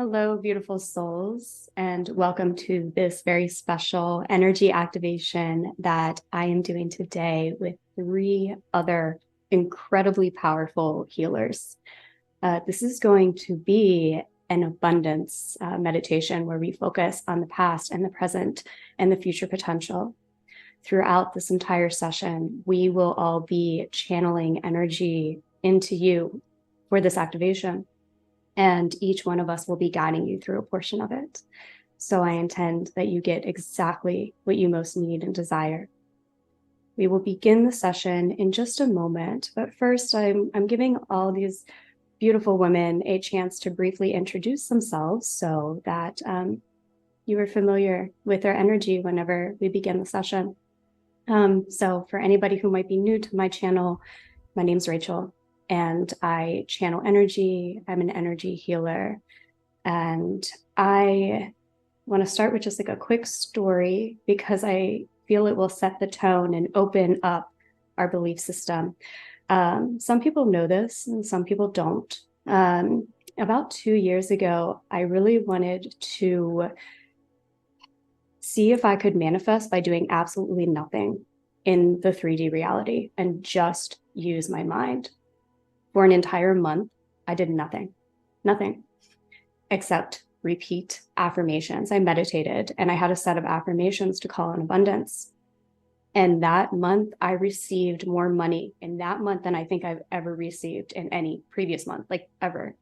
Hello, beautiful souls, and welcome to this very special energy activation that I am doing today with three other incredibly powerful healers. This is going to be an abundance meditation where we focus on the past and the present and the future potential. Throughout this entire session, we will all be channeling energy into you for this activation. And each one of us will be guiding you through a portion of it. So I intend that you get exactly what you most need and desire. We will begin the session in just a moment, but first I'm giving all these beautiful women a chance to briefly introduce themselves so that you are familiar with their energy whenever we begin the session. So for anybody who might be new to my channel, my name's Rachel. And I channel energy. I'm an energy healer. And I want to start with just like a quick story because I feel it will set the tone and open up our belief system. Some people know this and some people don't. About 2 years ago, I really wanted to see if I could manifest by doing absolutely nothing in the 3D reality and just use my mind. For an entire month, I did nothing, except repeat affirmations. I meditated and I had a set of affirmations to call in abundance. And that month, I received more money in that month than I think I've ever received in any previous month, like ever.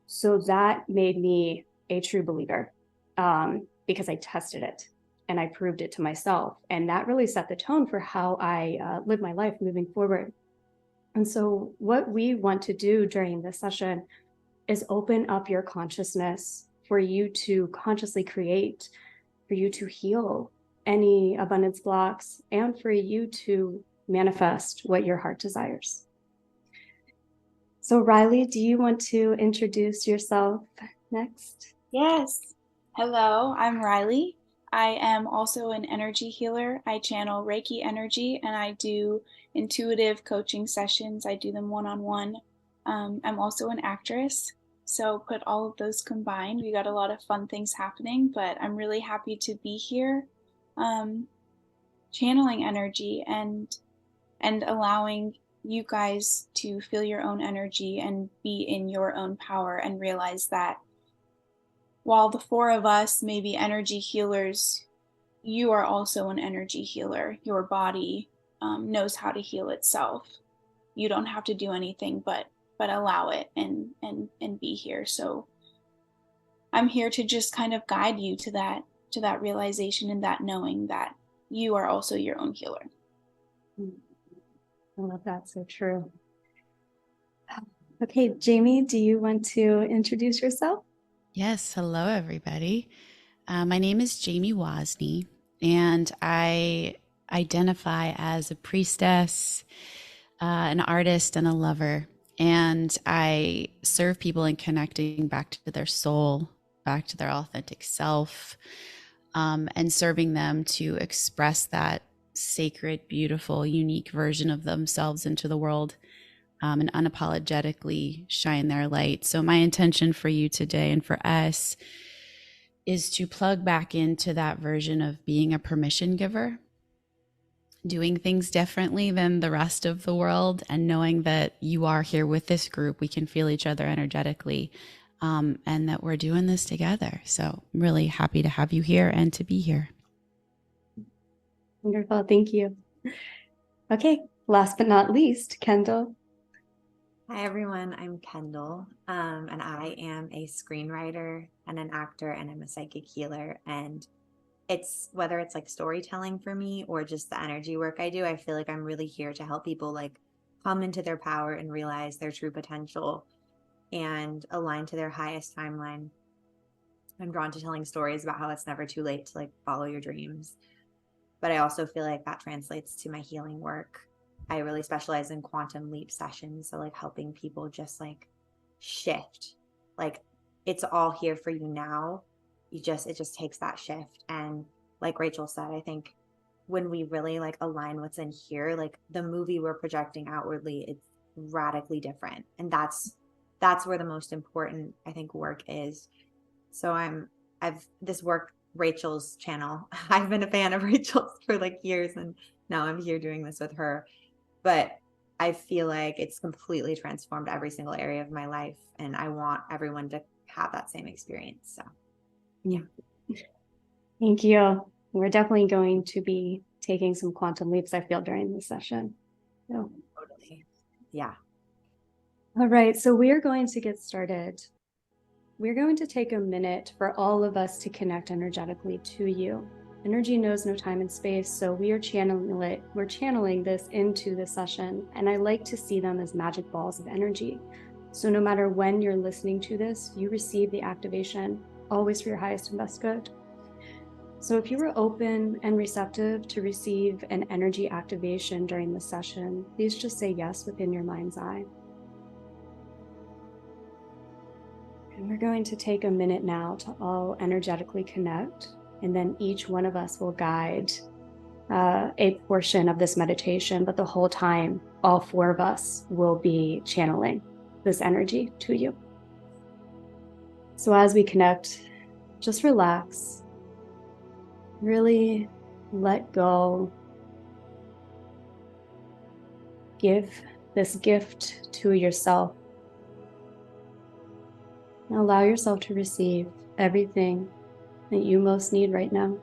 So that made me a true believer because I tested it and I proved it to myself. And that really set the tone for how I live my life moving forward. And so what we want to do during this session is open up your consciousness for you to consciously create, for you to heal any abundance blocks, and for you to manifest what your heart desires. So Reilly, do you want to introduce yourself next? Yes. Hello, I'm Reilly. I am also an energy healer. I channel Reiki energy and I do intuitive coaching sessions. I do them one-on-one. I'm also an actress. So put all of those combined, we got a lot of fun things happening, but I'm really happy to be here, channeling energy and allowing you guys to feel your own energy and be in your own power and realize that while the four of us may be energy healers, you are also an energy healer. Your body knows how to heal itself. You don't have to do anything but allow it and be here. So I'm here to just kind of guide you to that realization and that knowing that you are also your own healer. I love that. So true. Okay, Jamie, do you want to introduce yourself? Yes, hello everybody. My name is Jamie Wozny, and I identify as a priestess, an artist, and a lover. And I serve people in connecting back to their soul, back to their authentic self, and serving them to express that sacred, beautiful, unique version of themselves into the world. And unapologetically shine their light. So, my intention for you today and for us is to plug back into that version of being a permission giver, doing things differently than the rest of the world, and knowing that you are here with this group. We can feel each other energetically, and that we're doing this together. So, I'm really happy to have you here and to be here. Wonderful. Thank you. Okay, last but not least, Kendall. Hi everyone, I'm Kendall, and I am a screenwriter and an actor, and I'm a psychic healer. And it's whether it's like storytelling for me or just the energy work I do, I feel like I'm really here to help people like come into their power and realize their true potential and align to their highest timeline. I'm drawn to telling stories about how it's never too late to like follow your dreams, but I also feel like that translates to my healing work. I really specialize in quantum leap sessions. So like helping people just like shift, like it's all here for you now. It just takes that shift. And like Rachel said, I think when we really like align what's in here, like the movie we're projecting outwardly, it's radically different. And that's that's where the most important, I think, work is. So I've this work, Rachel's channel. I've been a fan of Rachel's for like years, and now I'm here doing this with her. But I feel like it's completely transformed every single area of my life, and I want everyone to have that same experience. So, yeah. Thank you. We're definitely going to be taking some quantum leaps, I feel, during this session. So. Totally. Yeah. All right, so we are going to get started. We're going to take a minute for all of us to connect energetically to you. Energy knows no time and space, so we're channeling this into the session, and I like to see them as magic balls of energy. So no matter when you're listening to this, you receive the activation, always for your highest and best good. So if you were open and receptive to receive an energy activation during this session, please just say yes within your mind's eye. And we're going to take a minute now to all energetically connect, and then each one of us will guide a portion of this meditation, but the whole time, all four of us will be channeling this energy to you. So as we connect, just relax, really let go, give this gift to yourself. Allow yourself to receive everything that you most need right now.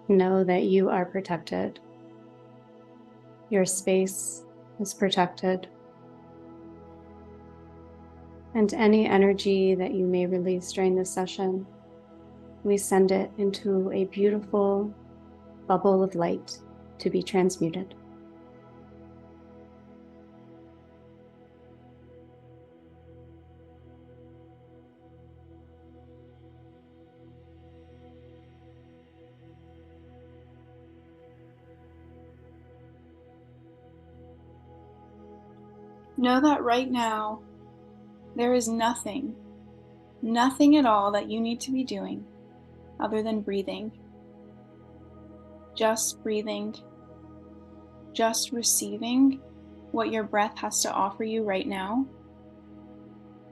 Know that you are protected. Your space is protected. And any energy that you may release during this session, we send it into a beautiful bubble of light to be transmuted. Know that right now, there is nothing at all that you need to be doing other than breathing. Just breathing, just receiving what your breath has to offer you right now.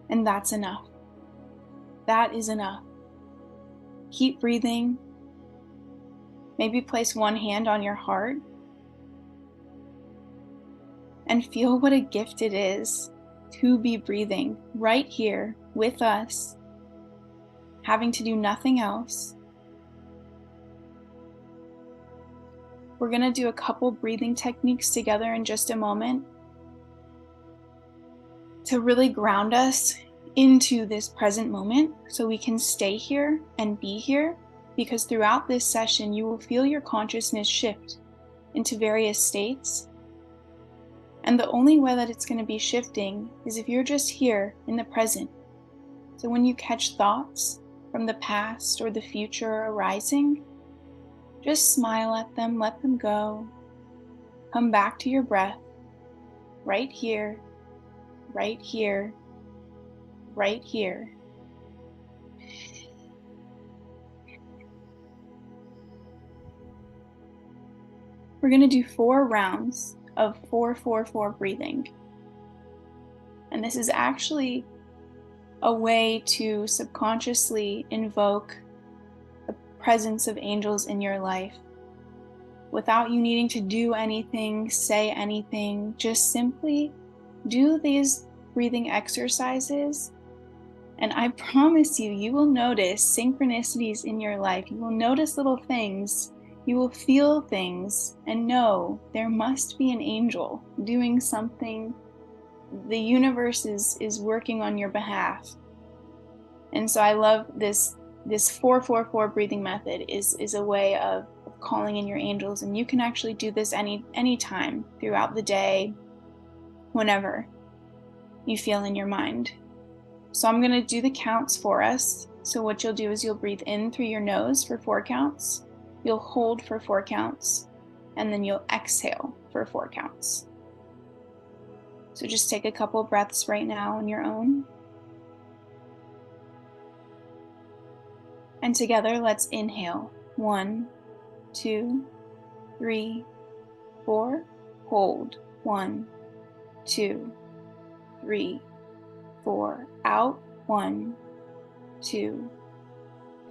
And that's enough. That is enough. Keep breathing. Maybe place one hand on your heart and feel what a gift it is to be breathing right here with us, having to do nothing else. We're going to do a couple breathing techniques together in just a moment to really ground us into this present moment so we can stay here and be here, because throughout this session you will feel your consciousness shift into various states. And the only way that it's going to be shifting is if you're just here in the present. So when you catch thoughts from the past or the future arising, just smile at them, let them go. Come back to your breath, right here, right here, right here. We're going to do 4 rounds of 4-4-4 breathing. And this is actually a way to subconsciously invoke the presence of angels in your life without you needing to do anything, say anything. Just simply do these breathing exercises, and I promise you, you will notice synchronicities in your life. You will notice little things. You will feel things and know there must be an angel doing something. The universe is working on your behalf. And so I love this 4-4-4 breathing method is a way of calling in your angels. And you can actually do this any time throughout the day, whenever you feel in your mind. So I'm going to do the counts for us. So what you'll do is you'll breathe in through your nose for 4 counts. You'll hold for 4 counts. And then you'll exhale for 4 counts. So just take a couple breaths right now on your own. And together, let's inhale. 1, 2, 3, 4. Hold. 1, 2, 3, 4. Out. 1, 2,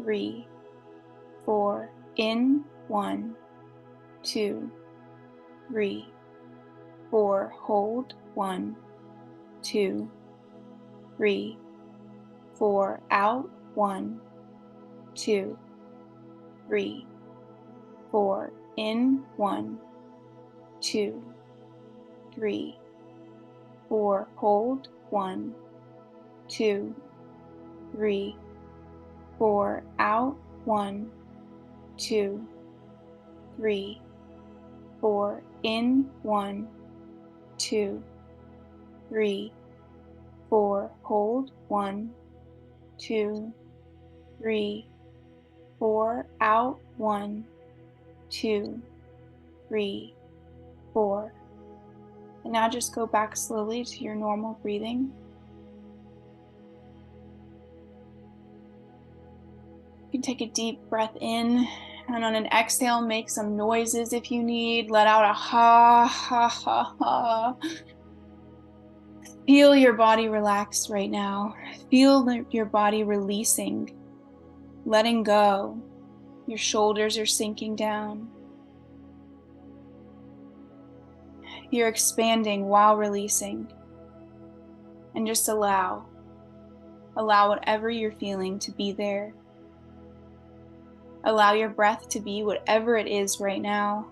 3, 4. In. 1, 2, 3, 4. Hold. 1, 2, 3, 4. Out. 1, 2, 3, 4. In. 1, 2, 3, 4. Hold. 1, 2, 3, 4. Out. 1, 2, 3, 4. In. 1, 2, 3, 4. Hold. 1, 2, 3, 4. Out. 1, 2, 3, 4. And now just go back slowly to your normal breathing. You can take a deep breath in, and on an exhale, make some noises if you need. Let out a ha, ha, ha, ha. Feel your body relaxed right now. Feel your body releasing, letting go. Your shoulders are sinking down. You're expanding while releasing. And just allow whatever you're feeling to be there. Allow your breath to be whatever it is right now.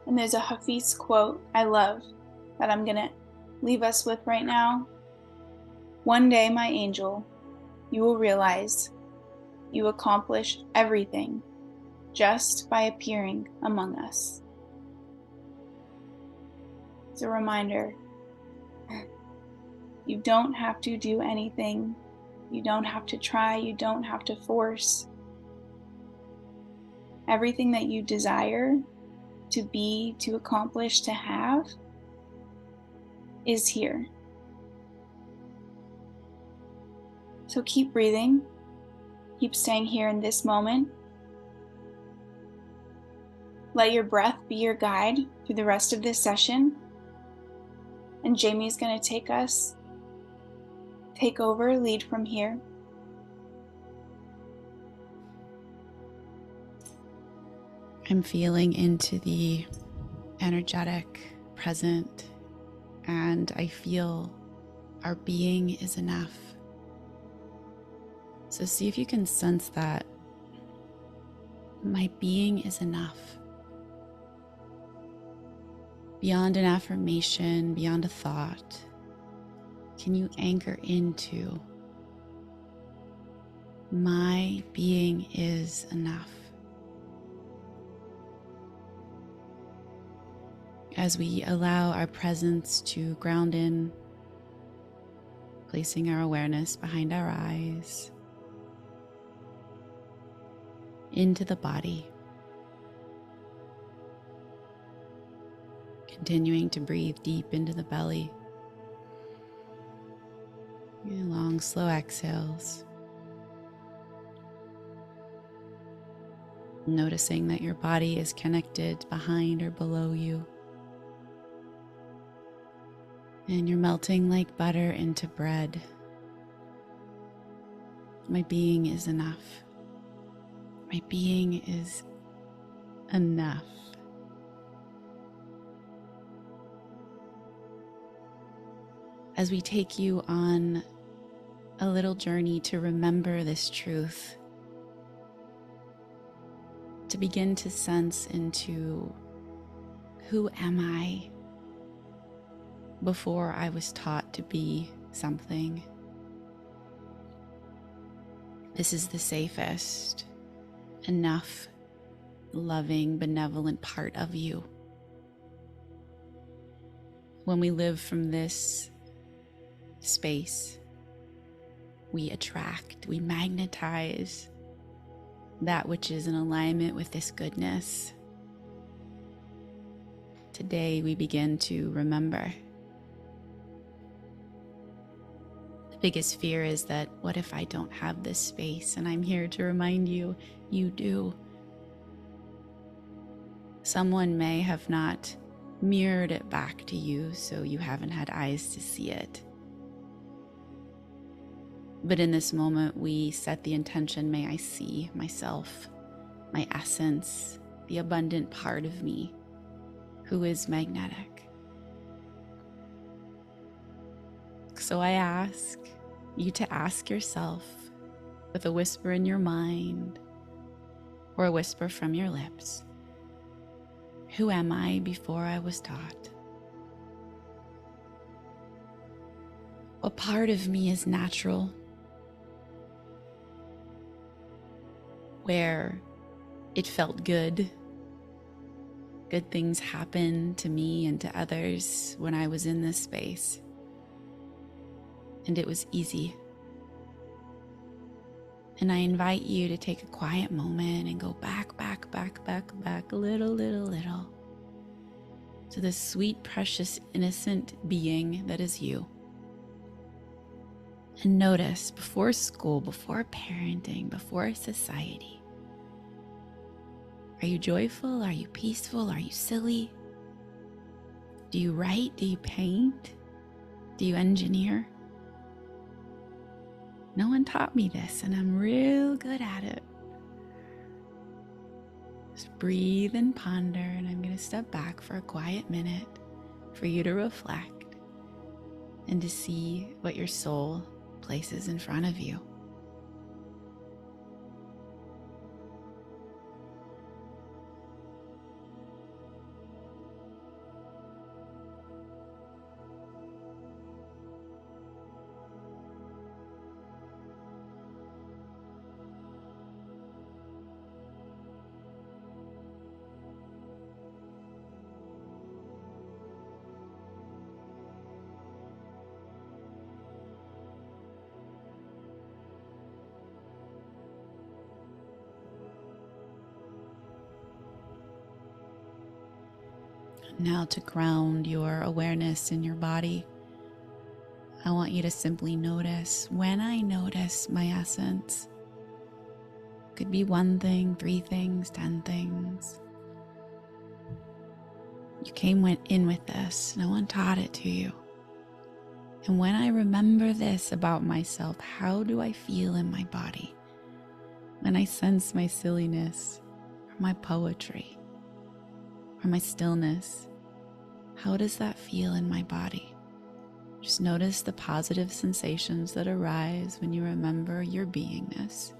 And there's a Hafiz quote I love that I'm going to leave us with right now. One day, my angel, you will realize you accomplished everything just by appearing among us. It's a reminder. You don't have to do anything. You don't have to try. You don't have to force. Everything that you desire to be, to accomplish, to have is here. So keep breathing. Keep staying here in this moment. Let your breath be your guide through the rest of this session. And Jamie's going to take over, lead from here. I'm feeling into the energetic present, and I feel our being is enough. So see if you can sense that my being is enough. Beyond an affirmation, beyond a thought, can you anchor into my being is enough? As we allow our presence to ground in, placing our awareness behind our eyes, into the body, continuing to breathe deep into the belly, long, slow exhales, noticing that your body is connected behind or below you. And you're melting like butter into bread. My being is enough. My being is enough. As we take you on a little journey to remember this truth, to begin to sense into who am I? before I was taught to be something. This is the safest, enough, loving, benevolent part of you. When we live from this space, we attract, we magnetize that which is in alignment with this goodness. Today we begin to remember. The biggest fear is that, what if I don't have this space? And I'm here to remind you, you do. Someone may have not mirrored it back to you, so you haven't had eyes to see it. But in this moment, we set the intention, may I see myself, my essence, the abundant part of me, who is magnetic. So I ask you to ask yourself, with a whisper in your mind or a whisper from your lips, who am I before I was taught? What part of me is natural? Where it felt good. Good things happened to me and to others when I was in this space. And it was easy. And I invite you to take a quiet moment and go back, a little, to the sweet, precious, innocent being that is you. And notice, before school, before parenting, before society, are you joyful? Are you peaceful? Are you silly? Do you write? Do you paint? Do you engineer? No one taught me this, and I'm real good at it. Just breathe and ponder, and I'm going to step back for a quiet minute for you to reflect and to see what your soul places in front of you. Now, to ground your awareness in your body, I want you to simply notice when I notice my essence. Could be one thing, 3 things, 10 things. You came in with this. No one taught it to you. And when I remember this about myself, how do I feel in my body? When I sense my silliness, or my poetry, or my stillness, how does that feel in my body? Just notice the positive sensations that arise when you remember your beingness.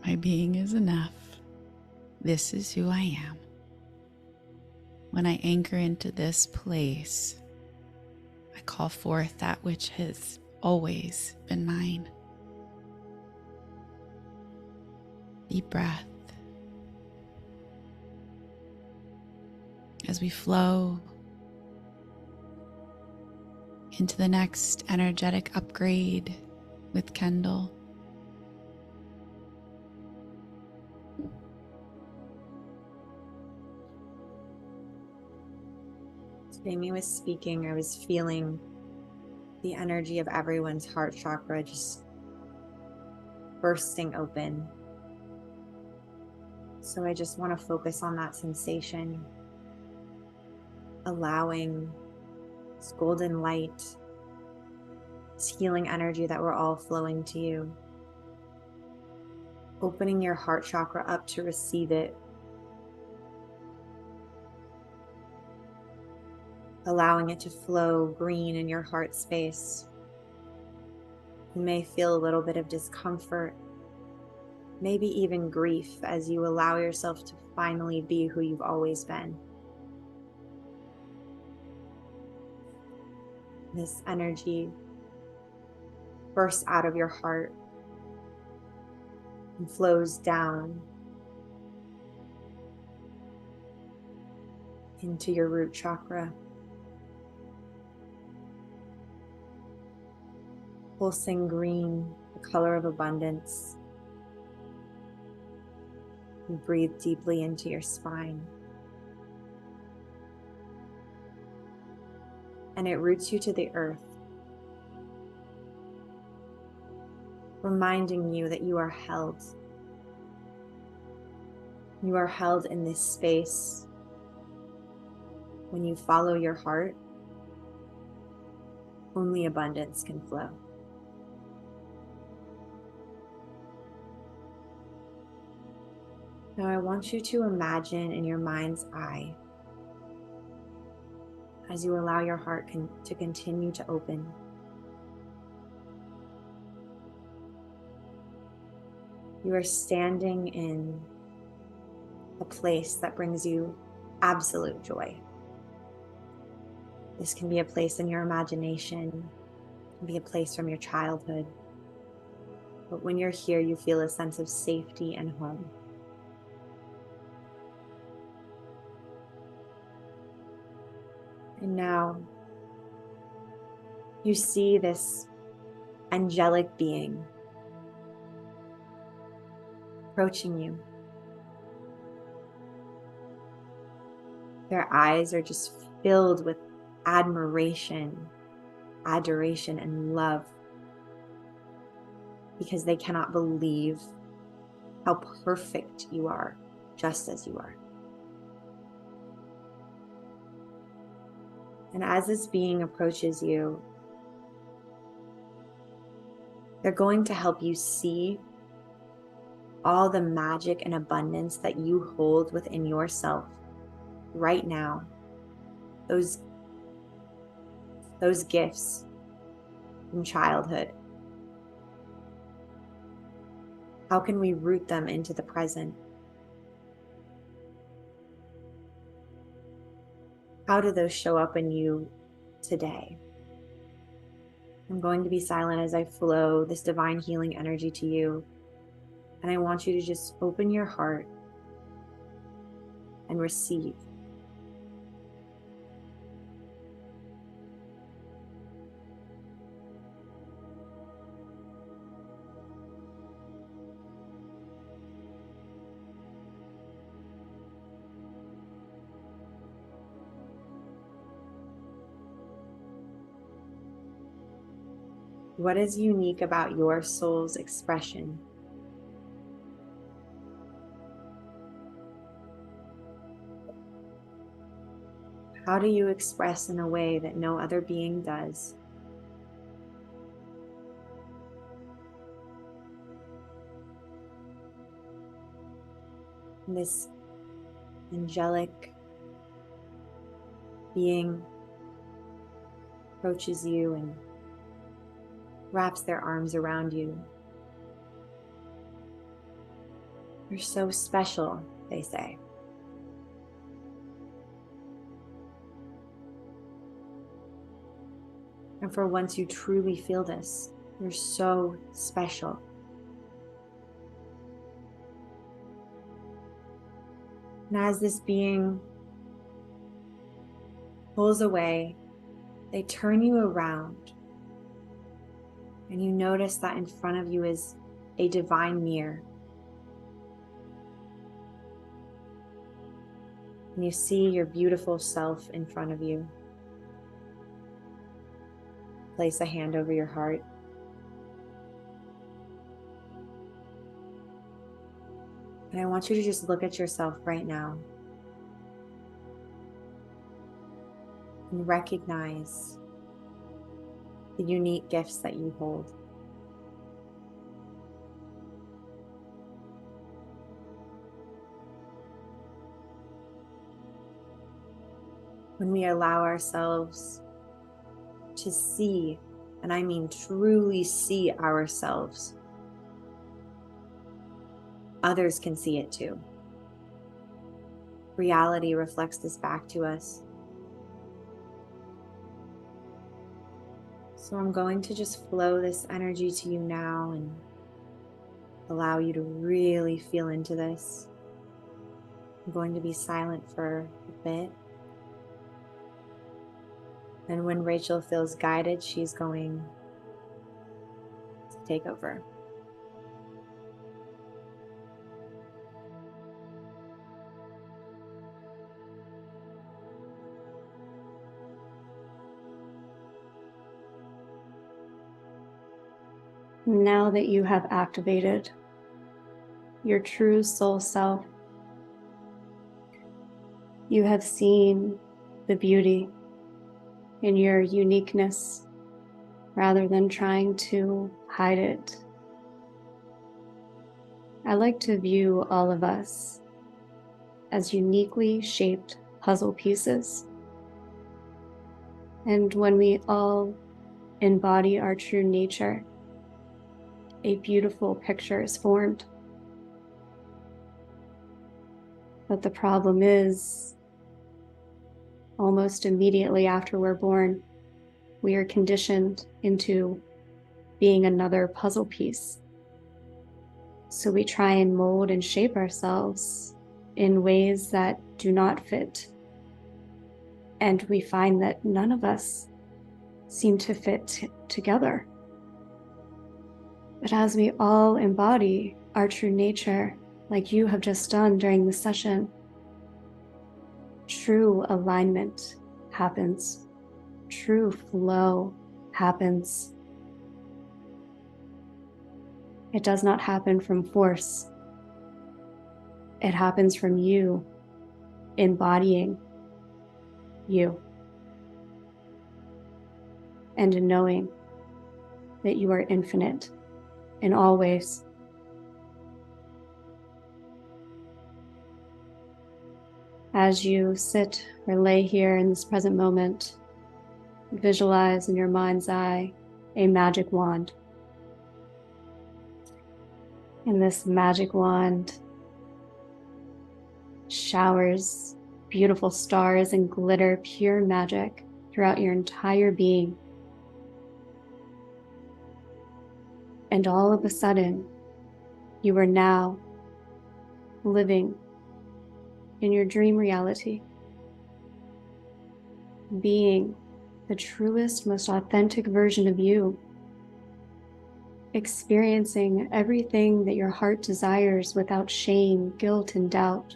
My being is enough. This is who I am. When I anchor into this place, I call forth that which has always been mine. Deep breath. As we flow into the next energetic upgrade with Kendall. Jamie was speaking, I was feeling the energy of everyone's heart chakra just bursting open. So I just want to focus on that sensation, allowing this golden light, this healing energy that we're all flowing to you, opening your heart chakra up to receive it. allowing it to flow green in your heart space. You may feel a little bit of discomfort, maybe even grief, as you allow yourself to finally be who you've always been. This energy bursts out of your heart and flows down into your root chakra, pulsing green, the color of abundance. You breathe deeply into your spine, and it roots you to the earth, reminding you that you are held. You are held in this space. When you follow your heart, only abundance can flow. Now I want you to imagine in your mind's eye, as you allow your heart to continue to open, you are standing in a place that brings you absolute joy. This can be a place in your imagination, it can be a place from your childhood. But when you're here, you feel a sense of safety and home. And now you see this angelic being approaching you. Their eyes are just filled with admiration, adoration, and love, because they cannot believe how perfect you are, just as you are. And as this being approaches you, they're going to help you see all the magic and abundance that you hold within yourself right now. Those gifts from childhood. How can we root them into the present? How do those show up in you today? I'm going to be silent as I flow this divine healing energy to you. And I want you to just open your heart and receive. What is unique about your soul's expression? How do you express in a way that no other being does? And this angelic being approaches you and wraps their arms around you. You're so special, they say. And for once you truly feel this, you're so special. And as this being pulls away, they turn you around. And you notice that in front of you is a divine mirror. And you see your beautiful self in front of you. Place a hand over your heart. And I want you to just look at yourself right now and recognize the unique gifts that you hold. when we allow ourselves to see, and I mean truly see ourselves, others can see it too. Reality reflects this back to us. So I'm going to just flow this energy to you now and allow you to really feel into this. I'm going to be silent for a bit. And when Rachel feels guided, she's going to take over. Now that you have activated your true soul self, you have seen the beauty in your uniqueness rather than trying to hide it. I like to view all of us as uniquely shaped puzzle pieces. And when we all embody our true nature, a beautiful picture is formed. But the problem is, almost immediately after we're born, we are conditioned into being another puzzle piece. So we try and mold and shape ourselves in ways that do not fit. And we find that none of us seem to fit together. But as we all embody our true nature, like you have just done during the session, true alignment happens. True flow happens. It does not happen from force. It happens from you embodying you and in knowing that you are infinite in all ways. As you sit or lay here in this present moment, visualize in your mind's eye a magic wand. And this magic wand showers beautiful stars and glitter, pure magic throughout your entire being. And all of a sudden, you are now living in your dream reality, being the truest, most authentic version of you, experiencing everything that your heart desires without shame, guilt, and doubt.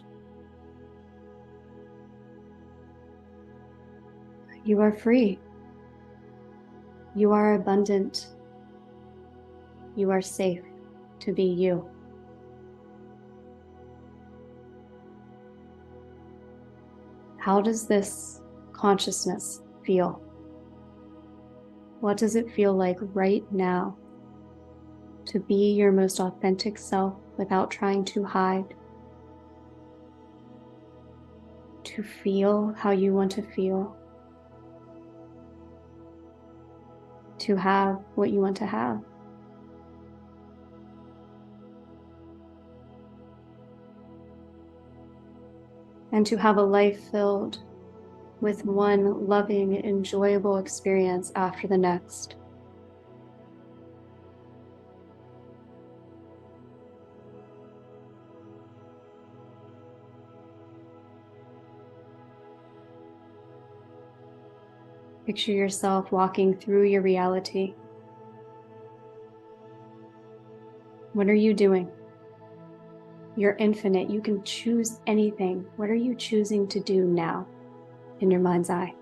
You are free. You are abundant. You are safe to be you. How does this consciousness feel? What does it feel like right now to be your most authentic self without trying to hide? To feel how you want to feel? To have what you want to have? And to have a life filled with one loving, enjoyable experience after the next. Picture yourself walking through your reality. What are you doing? You're infinite. You can choose anything. What are you choosing to do now in your mind's eye?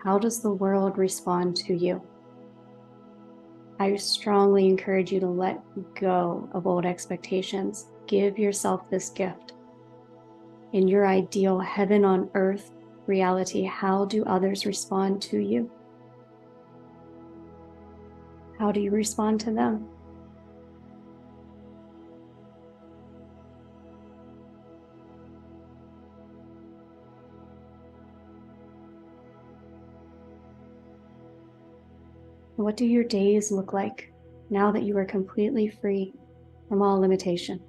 How does the world respond to you? I strongly encourage you to let go of old expectations. Give yourself this gift. In your ideal heaven on earth reality, how do others respond to you? How do you respond to them? What do your days look like now that you are completely free from all limitation?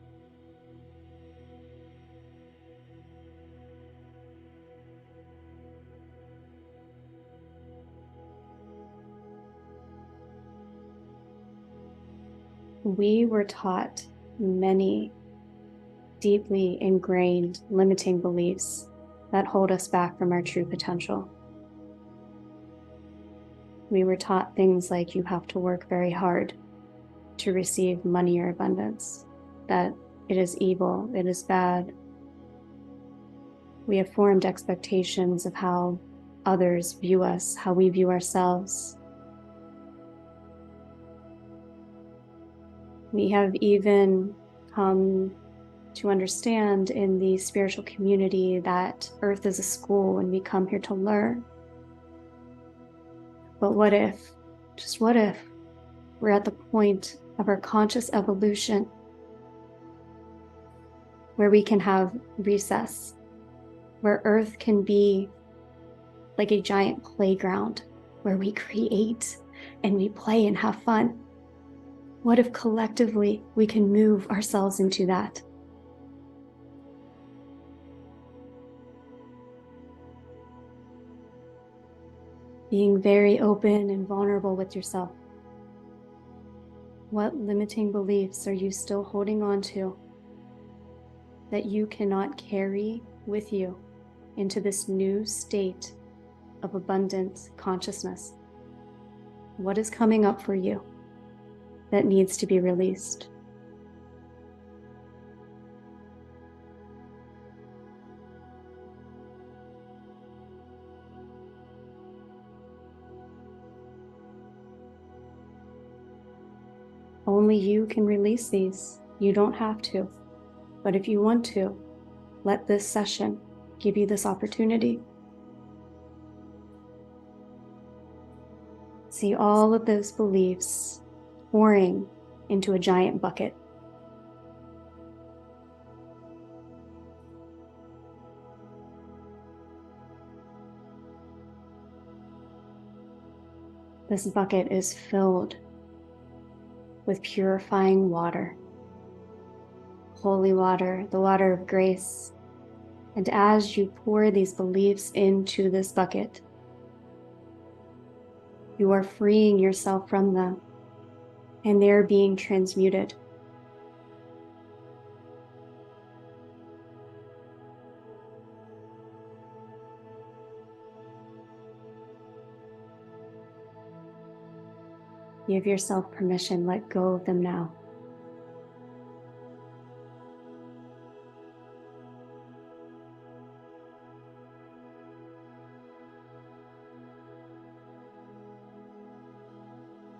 We were taught many deeply ingrained limiting beliefs that hold us back from our true potential. We were taught things like you have to work very hard to receive money or abundance, that it is evil, it is bad. We have formed expectations of how others view us, how we view ourselves. We have even come to understand in the spiritual community that Earth is a school and we come here to learn. But what if, just what if, we're at the point of our conscious evolution where we can have recess, where Earth can be like a giant playground where we create and we play and have fun? What if collectively we can move ourselves into that? Being very open and vulnerable with yourself. What limiting beliefs are you still holding on to that you cannot carry with you into this new state of abundant consciousness? What is coming up for you that needs to be released? Only you can release these. You don't have to. But if you want to, let this session give you this opportunity. See all of those beliefs pouring into a giant bucket. This bucket is filled with purifying water, holy water, the water of grace. And as you pour these beliefs into this bucket, you are freeing yourself from them, and they're being transmuted. Give yourself permission, let go of them now.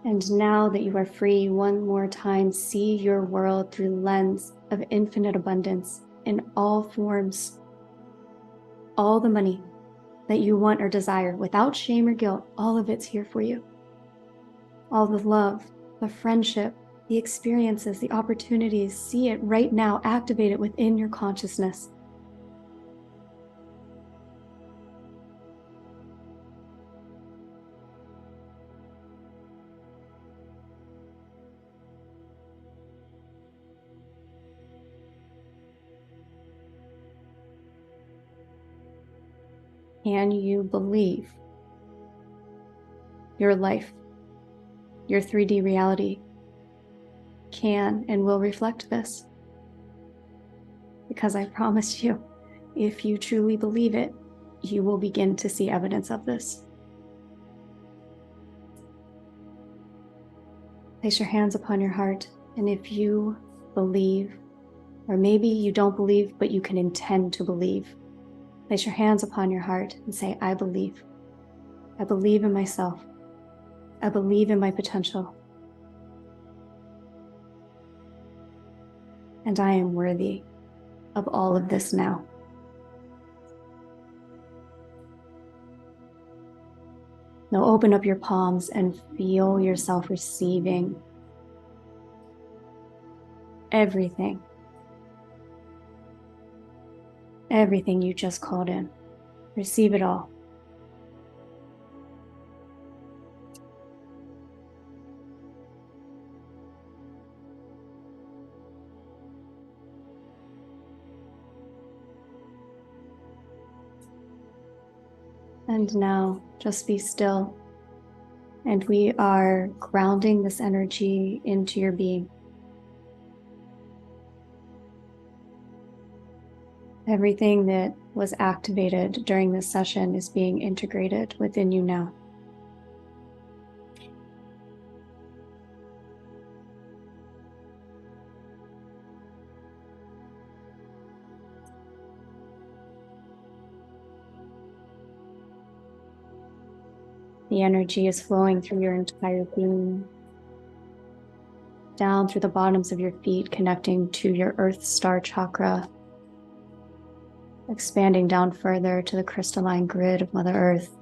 And now that you are free, one more time, see your world through the lens of infinite abundance in all forms. All the money that you want or desire, without shame or guilt, all of it's here for you. All the love, the friendship, the experiences, the opportunities, see it right now, activate it within your consciousness. Can you believe your life, your 3D reality can and will reflect this? Because I promise you, if you truly believe it, you will begin to see evidence of this. Place your hands upon your heart, and if you believe, or maybe you don't believe, but you can intend to believe, place your hands upon your heart and say, I believe. I believe in myself. I believe in my potential. And I am worthy of all of this now. Now open up your palms and feel yourself receiving everything. Everything you just called in. Receive it all. And now just be still. And we are grounding this energy into your being. Everything that was activated during this session is being integrated within you now. The energy is flowing through your entire being, down through the bottoms of your feet, connecting to your Earth Star chakra, expanding down further to the crystalline grid of Mother Earth.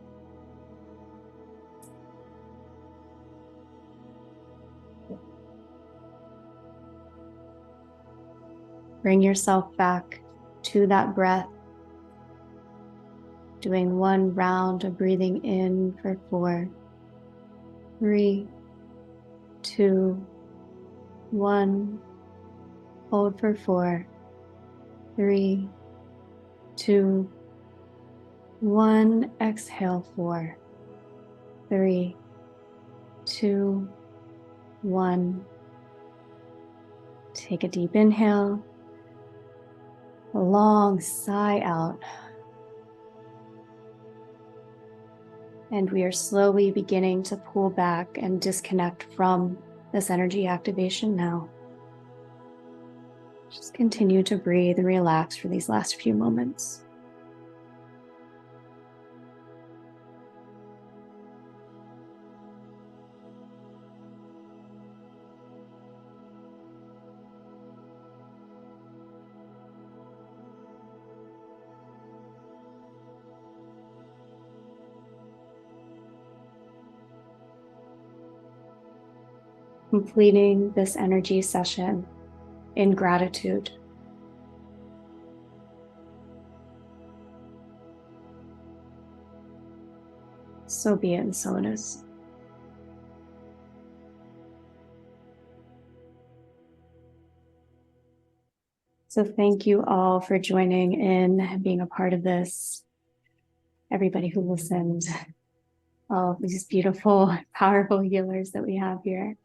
Bring yourself back to that breath, doing one round of breathing in for 4, 3, 2, 1. Hold for 4, 3, 2, 1. Exhale 4, 3, 2, 1. Take a deep inhale, a long sigh out. And we are slowly beginning to pull back and disconnect from this energy activation now. Just continue to breathe and relax for these last few moments. Completing this energy session in gratitude. So be it, and so it is. So thank you all for joining in and being a part of this. Everybody who listened, all of these beautiful, powerful healers that we have here.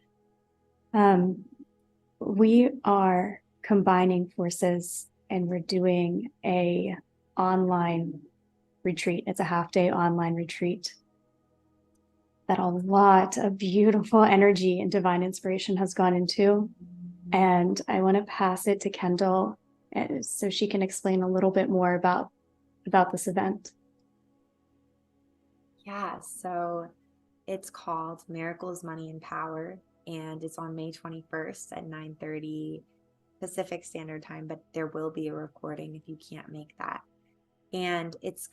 We are combining forces and we're doing a online retreat. It's a half-day online retreat that a lot of beautiful energy and divine inspiration has gone into. And I want to pass it to Kendall so she can explain a little bit more about this event. Yeah, so it's called Miracles, Money, and Power, and it's on May 21st at 9:30 Pacific Standard Time, but there will be a recording if you can't make that. And it's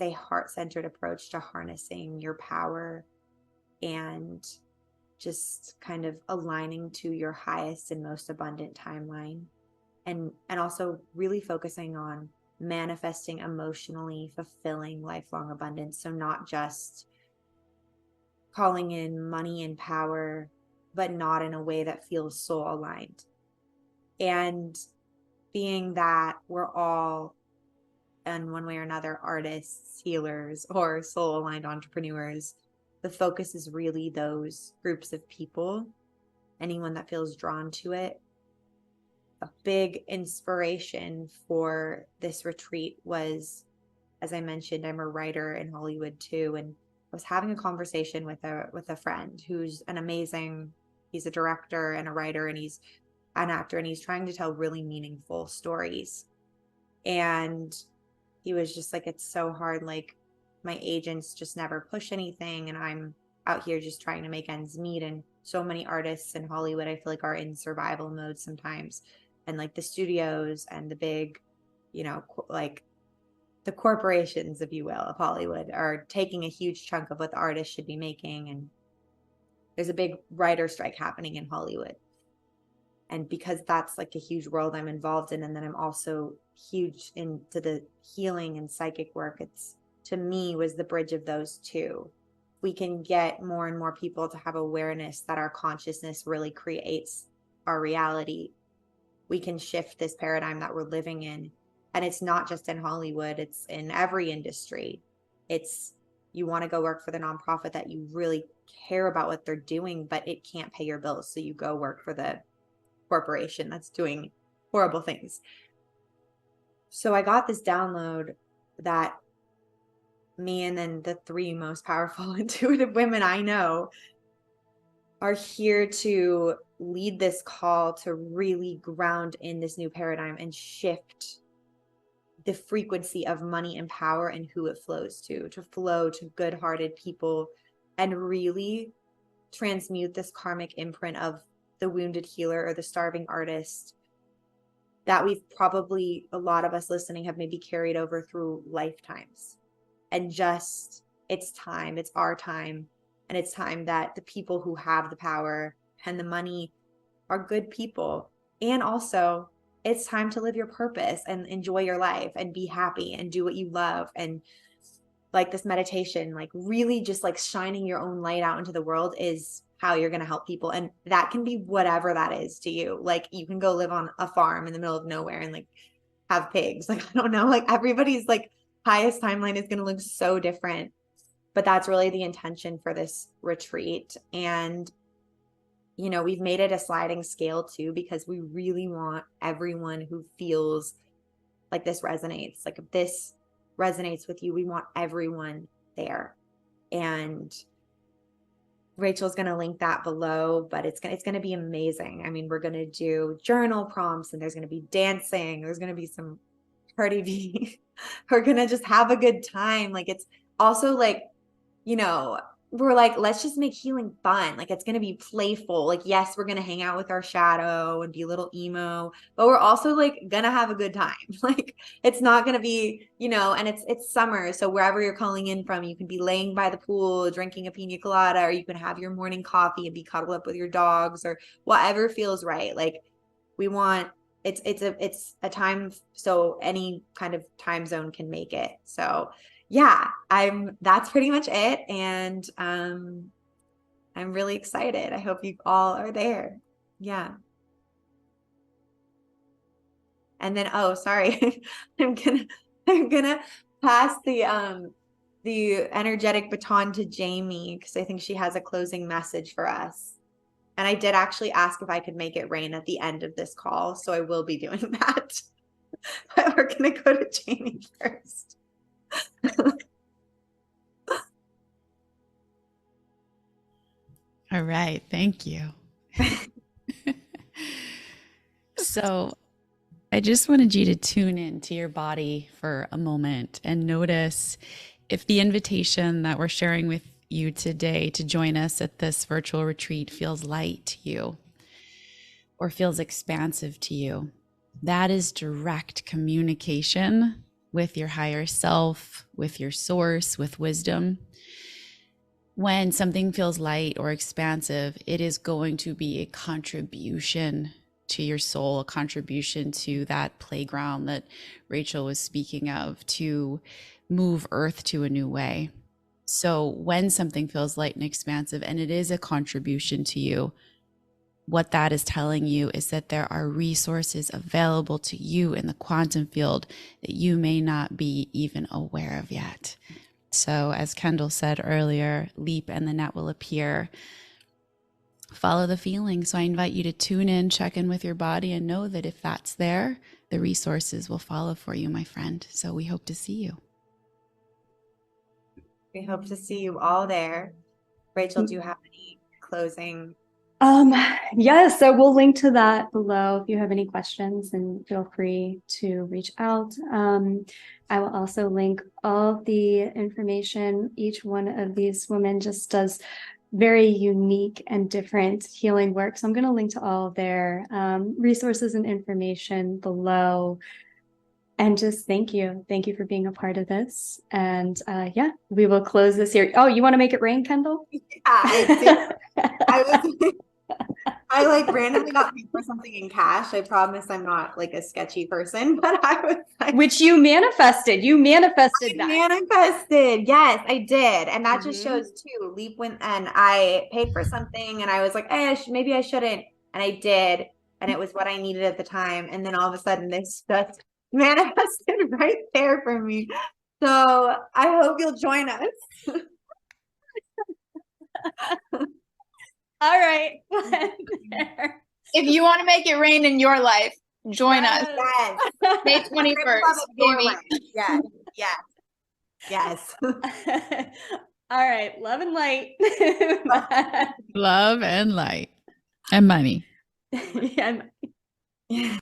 a heart-centered approach to harnessing your power and just kind of aligning to your highest and most abundant timeline. And also really focusing on manifesting emotionally fulfilling lifelong abundance. So not just calling in money and power, but not in a way that feels soul aligned. And being that we're all, in one way or another, artists, healers, or soul aligned entrepreneurs, the focus is really those groups of people, anyone that feels drawn to it. A big inspiration for this retreat was, as I mentioned, I'm a writer in Hollywood too, and I was having a conversation with a friend who's he's a director and a writer, and he's an actor, and he's trying to tell really meaningful stories. And he was just like, it's so hard, like my agents just never push anything, and I'm out here just trying to make ends meet. And so many artists in Hollywood, I feel like, are in survival mode sometimes. And like the studios and the big, like the corporations, if you will, of Hollywood are taking a huge chunk of what the artists should be making. And there's a big writer strike happening in Hollywood. And because that's like a huge world I'm involved in, and then I'm also huge into the healing and psychic work, it's, to me, was the bridge of those two. We can get more and more people to have awareness that our consciousness really creates our reality. We can shift this paradigm that we're living in. And it's not just in Hollywood, it's in every industry. It's, you want to go work for the nonprofit that you really care about what they're doing, but it can't pay your bills. So you go work for the corporation that's doing horrible things. So I got this download that me and then the three most powerful intuitive women I know are here to lead this call to really ground in this new paradigm and shift the frequency of money and power and who it flows to flow to good-hearted people, and really transmute this karmic imprint of the wounded healer or the starving artist that we've probably, a lot of us listening, have maybe carried over through lifetimes. And just, it's time, it's our time. And it's time that the people who have the power and the money are good people. And also, it's time to live your purpose and enjoy your life and be happy and do what you love. And like this meditation, like really just like shining your own light out into the world is how you're going to help people. And that can be whatever that is to you. Like you can go live on a farm in the middle of nowhere and like have pigs. Like, I don't know, like everybody's like highest timeline is going to look so different, but that's really the intention for this retreat. And, you know, we've made it a sliding scale too, because we really want everyone who feels like this resonates. Like if this resonates with you, we want everyone there. And Rachel's going to link that below, but it's going to be amazing. I mean, we're going to do journal prompts, and there's going to be dancing. There's going to be some Cardi B. We're going to just have a good time. Like, it's also like, you know, we're like, let's just make healing fun. Like, it's going to be playful. Like, yes, we're going to hang out with our shadow and be a little emo, but we're also like going to have a good time. Like, it's not going to be, you know, and it's summer. So wherever you're calling in from, you can be laying by the pool, drinking a pina colada, or you can have your morning coffee and be cuddled up with your dogs, or whatever feels right. Like, we want, it's a time, so any kind of time zone can make it. So yeah, that's pretty much it. And I'm really excited. I hope you all are there. Yeah. And then, oh, sorry. I'm gonna pass the energetic baton to Jamie, because I think she has a closing message for us. And I did actually ask if I could make it rain at the end of this call, so I will be doing that. But we're gonna go to Jamie first. All right. Thank you. So I just wanted you to tune in to your body for a moment and notice if the invitation that we're sharing with you today to join us at this virtual retreat feels light to you or feels expansive to you. That is direct communication with your higher self, with your source, with wisdom. When something feels light or expansive, it is going to be a contribution to your soul, a contribution to that playground that Rachel was speaking of, to move Earth to a new way. So when something feels light and expansive, and it is a contribution to you, what that is telling you is that there are resources available to you in the quantum field that you may not be even aware of yet. So as Kendall said earlier, leap and the net will appear. Follow the feeling. So I invite you to tune in, check in with your body, and know that if that's there, the resources will follow for you, my friend. So we hope to see you. We hope to see you all there. Rachel, do you have any closing? Yes, so we'll link to that below if you have any questions, and feel free to reach out. I will also link all the information. Each one of these women just does very unique and different healing work. So I'm going to link to all of their resources and information below. And just thank you. Thank you for being a part of this. And yeah, we will close this here. Oh, you want to make it rain, Kendall? Yeah, I did. I like randomly got paid for something in cash. I promise I'm not like a sketchy person, but I was like, which you manifested. You manifested that. Manifested. Yes, I did. And that just shows too. Leap went and I paid for something and I was like, hey, maybe I shouldn't. And I did. And it was what I needed at the time. And then all of a sudden this just manifested right there for me. So I hope you'll join us. All right. If you want to make it rain in your life, join us. Yes. May 21st. Maybe. Yes. Yes. Yes. All right. Love and light. Love and light and money. Yeah.